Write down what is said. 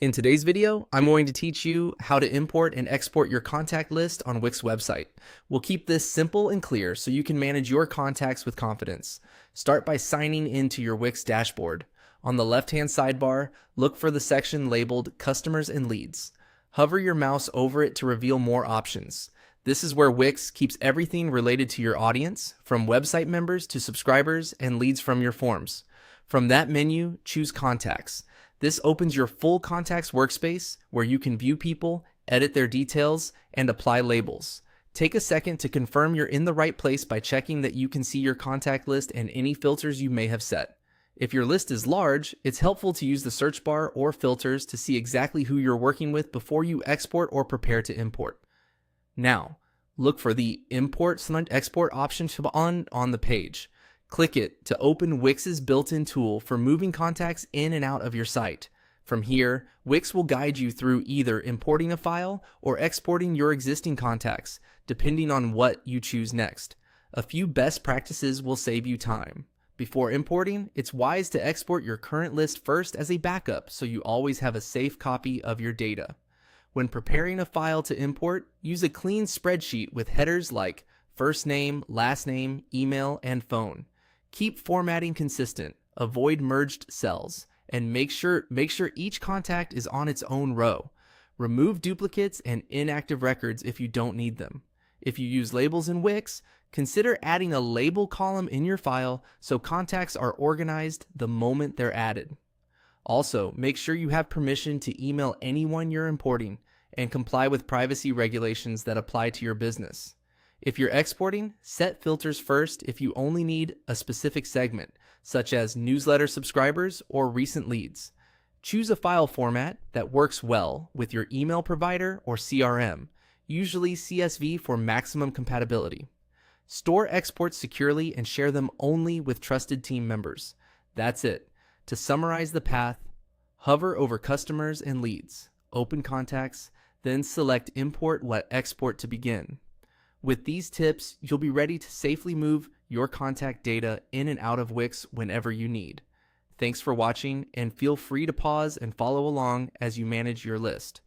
In today's video, I'm going to teach you how to import and export your contact list on Wix website. We'll keep this simple and clear so you can manage your contacts with confidence. Start by signing into your Wix dashboard. On the left-hand sidebar, look for the section labeled Customers and Leads. Hover your mouse over it to reveal more options. This is where Wix keeps everything related to your audience, from website members to subscribers and leads from your forms. From that menu, choose Contacts. This opens your full contacts workspace where you can view people, edit their details, and apply labels. Take a second to confirm you're in the right place by checking that you can see your contact list and any filters you may have set. If your list is large, it's helpful to use the search bar or filters to see exactly who you're working with before you export or prepare to import. Now, look for the Import/Export option on the page. Click it to open Wix's built-in tool for moving contacts in and out of your site. From here, Wix will guide you through either importing a file or exporting your existing contacts, depending on what you choose next. A few best practices will save you time. Before importing, it's wise to export your current list first as a backup so you always have a safe copy of your data. When preparing a file to import, use a clean spreadsheet with headers like first name, last name, email, and phone. Keep formatting consistent, avoid merged cells, and make sure each contact is on its own row. Remove duplicates and inactive records if you don't need them. If you use labels in Wix, consider adding a label column in your file so contacts are organized the moment they're added. Also, make sure you have permission to email anyone you're importing and comply with privacy regulations that apply to your business. If you're exporting, set filters first if you only need a specific segment, such as newsletter subscribers or recent leads. Choose a file format that works well with your email provider or CRM, usually CSV for maximum compatibility. Store exports securely and share them only with trusted team members. That's it. To summarize the path, hover over Customers and Leads, open Contacts, then select Import/Export to begin. With these tips, you'll be ready to safely move your contact data in and out of Wix whenever you need. Thanks for watching, and feel free to pause and follow along as you manage your list.